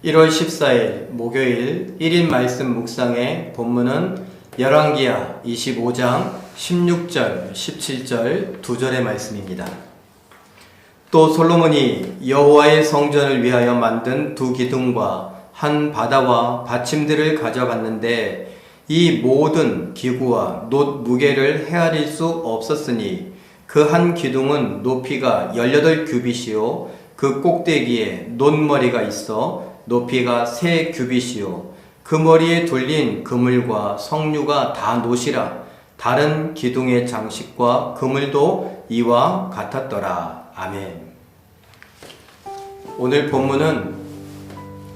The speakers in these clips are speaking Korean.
1월 14일 목요일 1인 말씀 묵상의 본문은 열왕기하 25장 16절, 17절 2절의 말씀입니다. 또 솔로몬이 여호와의 성전을 위하여 만든 두 기둥과 한 바다와 받침들을 가져갔는데 이 모든 기구와 놋 무게를 헤아릴 수 없었으니 그 한 기둥은 높이가 18규빗이요 그 꼭대기에 놋머리가 있어 높이가 3규빗이요 그 머리에 둘린 그물과 석류가 다 놋이라 다른 기둥의 장식과 그물도 이와 같았더라. 아멘. 오늘 본문은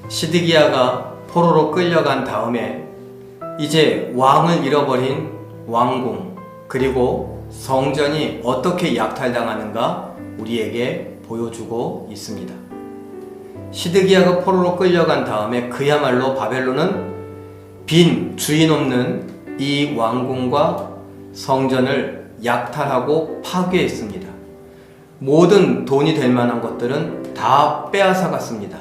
시드기야가 포로로 끌려간 다음에 이제 왕을 잃어버린 왕궁 그리고 성전이 어떻게 약탈당하는가 우리에게 보여주고 있습니다. 시드기야가 포로로 끌려간 다음에 그야말로 바벨론은 빈 주인 없는 이 왕궁과 성전을 약탈하고 파괴했습니다. 모든 돈이 될 만한 것들은 다 빼앗아 갔습니다.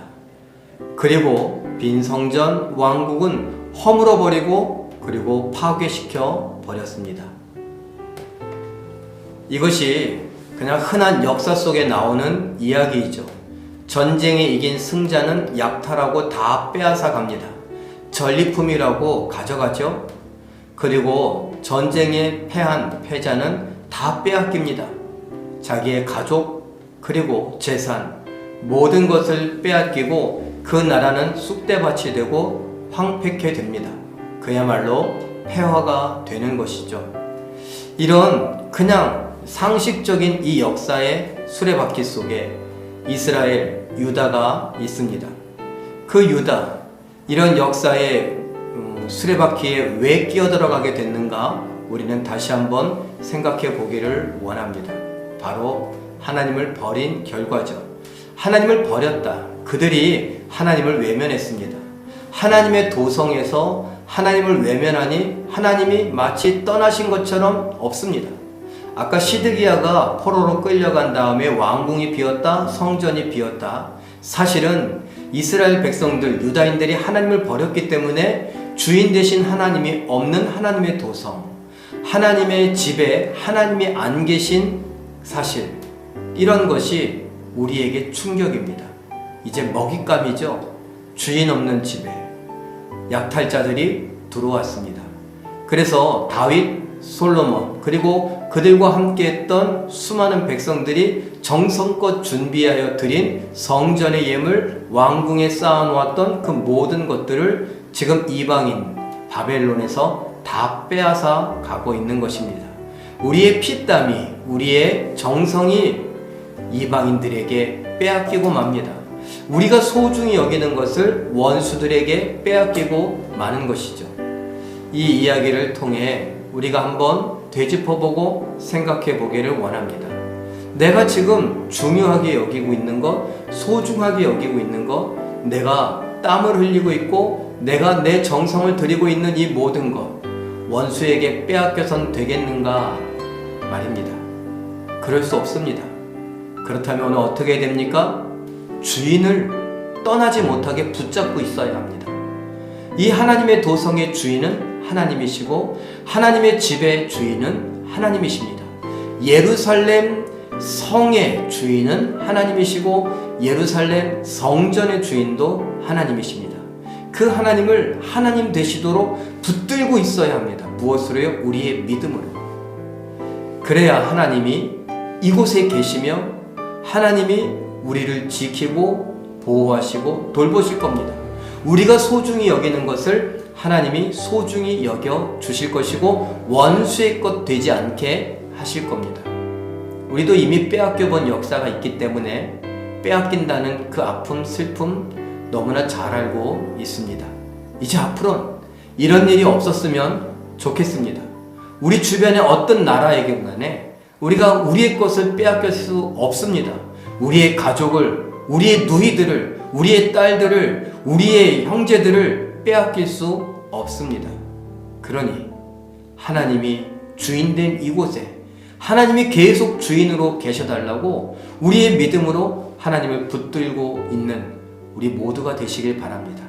그리고 빈 성전 왕국은 허물어 버리고 그리고 파괴시켜 버렸습니다. 이것이 그냥 흔한 역사 속에 나오는 이야기이죠. 전쟁에 이긴 승자는 약탈하고 다 빼앗아 갑니다. 전리품이라고 가져가죠. 그리고 전쟁에 패한 패자는 다 빼앗깁니다. 자기의 가족 그리고 재산 모든 것을 빼앗기고 그 나라는 쑥대밭이 되고 황폐케 됩니다. 그야말로 폐허가 되는 것이죠. 이런 그냥 상식적인 이 역사의 수레바퀴 속에 이스라엘, 유다가 있습니다. 그 유다, 이런 역사의 수레바퀴에 왜 끼어들어가게 됐는가 우리는 다시 한번 생각해 보기를 원합니다. 바로 하나님을 버린 결과죠. 하나님을 버렸다. 그들이 하나님을 외면했습니다. 하나님의 도성에서 하나님을 외면하니 하나님이 마치 떠나신 것처럼 없습니다. 아까 시드기야가 포로로 끌려간 다음에 왕궁이 비었다, 성전이 비었다. 사실은 이스라엘 백성들, 유다인들이 하나님을 버렸기 때문에 주인 되신 하나님이 없는 하나님의 도성, 하나님의 집에 하나님이 안 계신 사실, 이런 것이 우리에게 충격입니다. 이제 먹잇감이죠. 주인 없는 집에 약탈자들이 들어왔습니다. 그래서 다윗, 솔로몬 그리고 그들과 함께했던 수많은 백성들이 정성껏 준비하여 드린 성전의 예물, 왕궁에 쌓아놓았던 그 모든 것들을 지금 이방인 바벨론에서 다 빼앗아 가고 있는 것입니다. 우리의 피땀이, 우리의 정성이 이방인들에게 빼앗기고 맙니다. 우리가 소중히 여기는 것을 원수들에게 빼앗기고 마는 것이죠. 이 이야기를 통해 우리가 한번 되짚어보고 생각해 보기를 원합니다. 내가 지금 중요하게 여기고 있는 것, 소중하게 여기고 있는 것, 내가 땀을 흘리고 있고 내가 내 정성을 들이고 있는 이 모든 것, 원수에게 빼앗겨선 되겠는가 말입니다. 그럴 수 없습니다. 그렇다면 오늘 어떻게 됩니까? 주인을 떠나지 못하게 붙잡고 있어야 합니다. 이 하나님의 도성의 주인은 하나님이시고 하나님의 집의 주인은 하나님이십니다. 예루살렘 성의 주인은 하나님이시고 예루살렘 성전의 주인도 하나님이십니다. 그 하나님을 하나님 되시도록 붙들고 있어야 합니다. 무엇으로요? 우리의 믿음으로. 그래야 하나님이 이곳에 계시며 하나님이 우리를 지키고 보호하시고 돌보실 겁니다. 우리가 소중히 여기는 것을 하나님이 소중히 여겨 주실 것이고 원수의 것 되지 않게 하실 겁니다. 우리도 이미 빼앗겨 본 역사가 있기 때문에 빼앗긴다는 그 아픔, 슬픔 너무나 잘 알고 있습니다. 이제 앞으로는 이런 일이 없었으면 좋겠습니다. 우리 주변의 어떤 나라에게 간에 우리가 우리의 것을 빼앗길 수 없습니다. 우리의 가족을, 우리의 누이들을, 우리의 딸들을, 우리의 형제들을 빼앗길 수 없습니다. 그러니 하나님이 주인된 이곳에 하나님이 계속 주인으로 계셔달라고 우리의 믿음으로 하나님을 붙들고 있는 우리 모두가 되시길 바랍니다.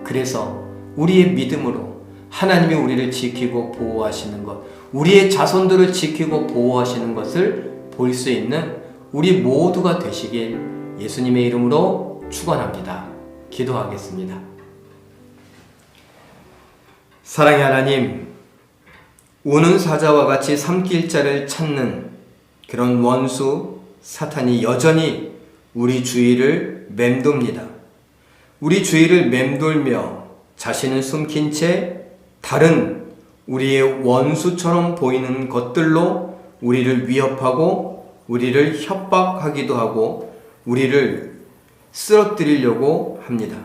그래서 우리의 믿음으로 하나님이 우리를 지키고 보호하시는 것, 우리의 자손들을 지키고 보호하시는 것을 볼 수 있는 우리 모두가 되시길 예수님의 이름으로 축원합니다. 기도하겠습니다. 사랑의 하나님, 우는 사자와 같이 삼킬 자를 찾는 그런 원수 사탄이 여전히 우리 주위를 맴돕니다. 우리 주위를 맴돌며 자신을 숨긴 채 다른 우리의 원수처럼 보이는 것들로 우리를 위협하고 우리를 협박하기도 하고 우리를 쓰러뜨리려고 합니다.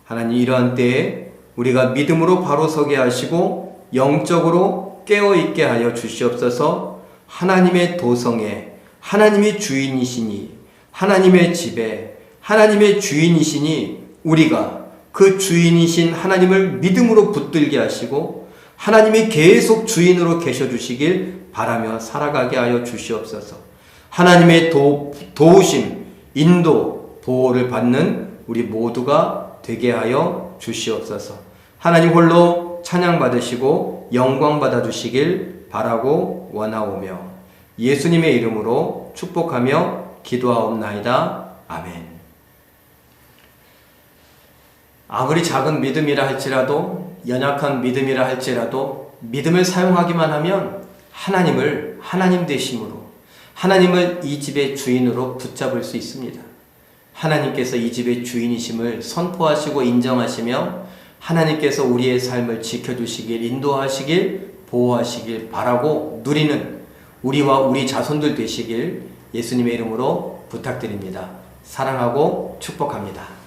하나님, 이러한 때에 우리가 믿음으로 바로 서게 하시고 영적으로 깨어있게 하여 주시옵소서. 하나님의 도성에 하나님이 주인이시니, 하나님의 집에 하나님의 주인이시니 우리가 그 주인이신 하나님을 믿음으로 붙들게 하시고 하나님이 계속 주인으로 계셔 주시길 바라며 살아가게 하여 주시옵소서. 하나님의 도우심, 인도, 보호를 받는 우리 모두가 되게 하여 주시옵소서. 하나님 홀로 찬양 받으시고 영광 받아 주시길 바라고 원하오며 예수님의 이름으로 축복하며 기도하옵나이다. 아멘. 아무리 작은 믿음이라 할지라도, 연약한 믿음이라 할지라도 믿음을 사용하기만 하면 하나님을 하나님 되심으로, 하나님을 이 집의 주인으로 붙잡을 수 있습니다. 하나님께서 이 집의 주인이심을 선포하시고 인정하시며 하나님께서 우리의 삶을 지켜주시길, 인도하시길, 보호하시길 바라고 누리는 우리와 우리 자손들 되시길 예수님의 이름으로 부탁드립니다. 사랑하고 축복합니다.